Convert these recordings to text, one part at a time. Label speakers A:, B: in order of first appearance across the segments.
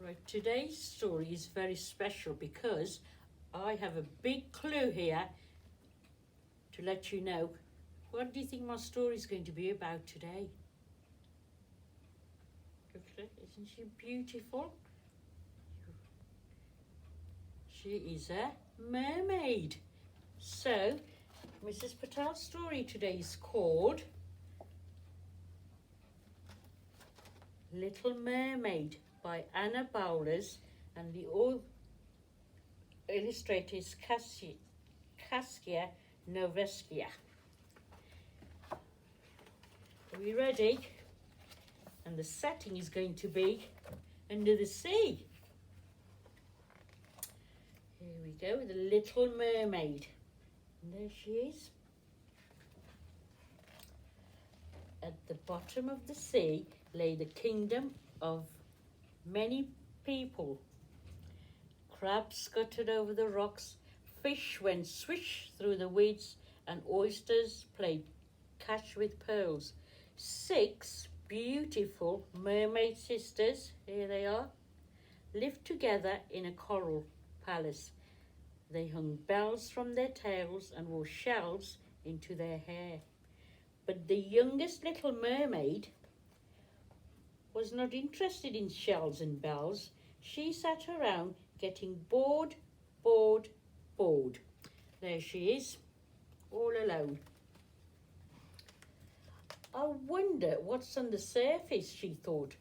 A: Right, today's story is very special because I have a big clue here to let you know. What do you think my story is going to be about today? Isn't she beautiful? She is a mermaid. So, Mrs. Patel's story today is called Little Mermaid by Anna Bowlers, and the illustrator is Kaskia Noveskia. Are we ready? And the setting is going to be under the sea. Here we go with the Little Mermaid. And there she is. At the bottom of the sea lay the kingdom of many people. Crabs scuttered over the rocks, fish went swish through the weeds, and oysters played catch with pearls. 6 beautiful mermaid sisters, here they are, lived together in a coral palace. They hung bells from their tails and wore shells into their hair. But the youngest little mermaid was not interested in shells and bells. She sat around getting bored. There she is, all alone. I wonder what's on the surface, she thought.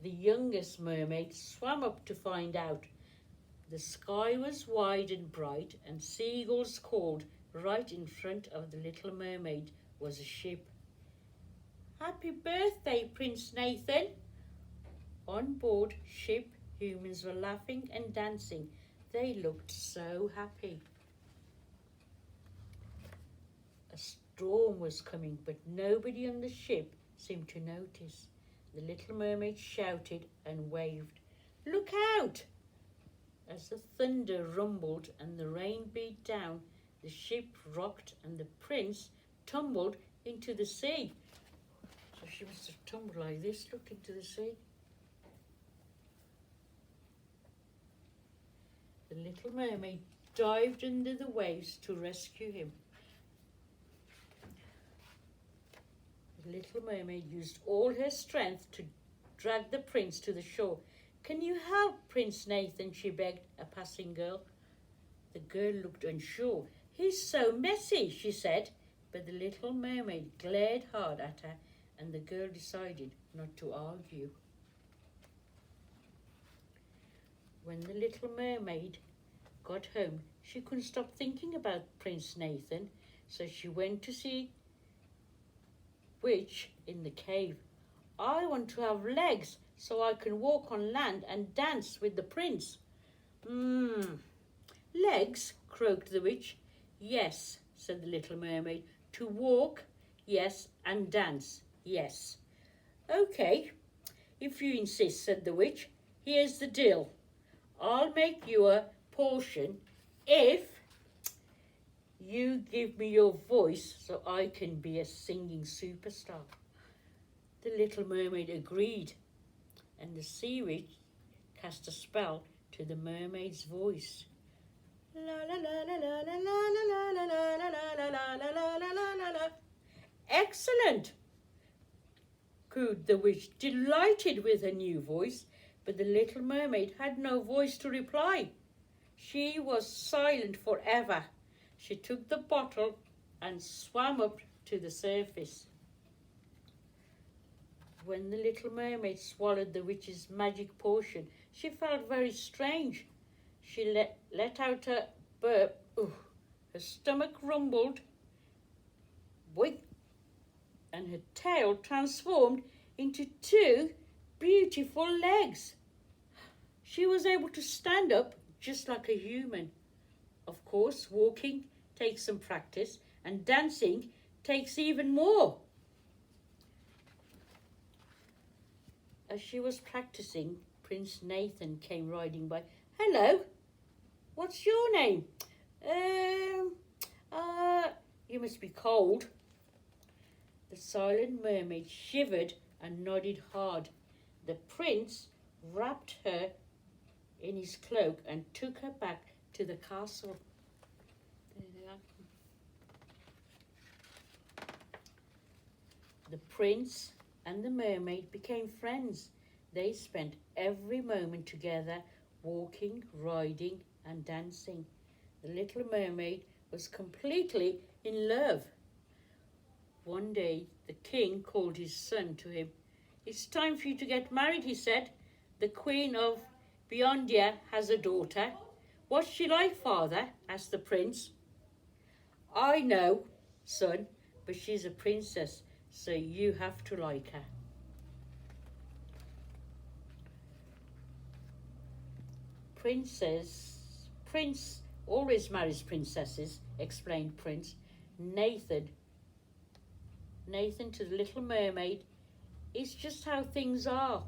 A: The youngest mermaid swam up to find out. The sky was wide and bright, and seagulls called. Right in front of the little mermaid was a ship. Happy birthday, Prince Nathan! On board ship, humans were laughing and dancing. They looked so happy. A storm was coming, but nobody on the ship seemed to notice. The little mermaid shouted and waved. Look out! As the thunder rumbled and the rain beat down, the ship rocked and the prince tumbled into the sea. So she must have tumbled like this, look into the sea. The little mermaid dived under the waves to rescue him. The little mermaid used all her strength to drag the prince to the shore. Can you help, Prince Nathan? She begged a passing girl. The girl looked unsure. He's so messy, she said. But the little mermaid glared hard at her, and the girl decided not to argue. When the little mermaid got home, she couldn't stop thinking about Prince Nathan, so she went to see Witch in the cave. I want to have legs so I can walk on land and dance with the prince. Legs, croaked the witch. Yes, said the little mermaid. To walk, yes, and dance, yes. Okay, if you insist, said the witch. Here's the deal. I'll make you a portion if you give me your voice so I can be a singing superstar. The little mermaid agreed, and the sea witch cast a spell to the mermaid's voice. La la la la la la la la la la la la la la la la. Excellent, cooed the witch, delighted with her new voice. But the little mermaid had no voice to reply. She was silent forever. She took the bottle and swam up to the surface. When the little mermaid swallowed the witch's magic potion, she felt very strange. She let out a burp. Her stomach rumbled, boink, and her tail transformed into 2 beautiful legs. She was able to stand up just like a human. Of course, walking takes some practice, and dancing takes even more. As she was practicing, Prince Nathan came riding by. Hello, what's your name? You must be cold. The silent mermaid shivered and nodded hard. The prince wrapped her in his cloak and took her back to the castle. There they are. The prince and the mermaid became friends. They spent every moment together, walking, riding, and dancing. The little mermaid was completely in love. One day, the king called his son to him. "It's time for you to get married," he said. "The queen of Beyondia has a daughter." "What's she like, father?" asked the prince. "I know, son, but she's a princess, so you have to like her." Prince always marries princesses, explained Prince. Nathan to the little mermaid, "It's just how things are.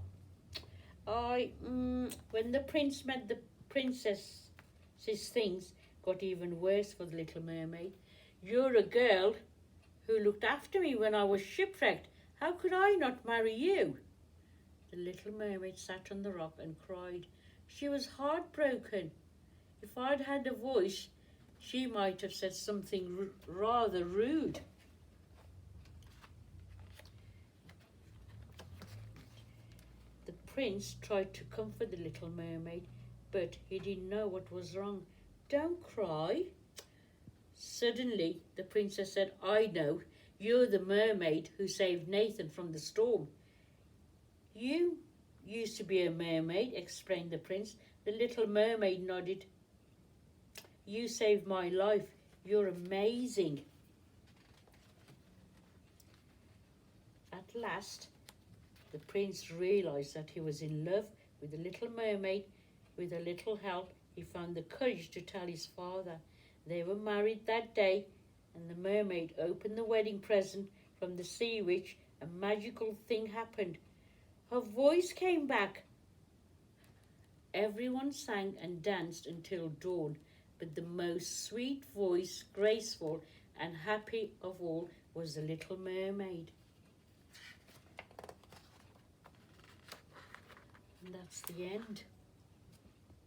A: When the prince met the princess, things got even worse for the little mermaid. You're a girl who looked after me when I was shipwrecked. How could I not marry you?" The little mermaid sat on the rock and cried. She was heartbroken. If I'd had a voice, she might have said something rather rude. The prince tried to comfort the little mermaid, but he didn't know what was wrong. "Don't cry." Suddenly, the princess said, "I know. You're the mermaid who saved Nathan from the storm." "You used to be a mermaid," explained the prince. The little mermaid nodded. "You saved my life. You're amazing." At last, the prince realized that he was in love with the little mermaid. With a little help, he found the courage to tell his father. They were married that day, and the mermaid opened the wedding present from the sea witch. A magical thing happened. Her voice came back. Everyone sang and danced until dawn, but the most sweet voice, graceful and happy of all, was the little mermaid. And that's the end.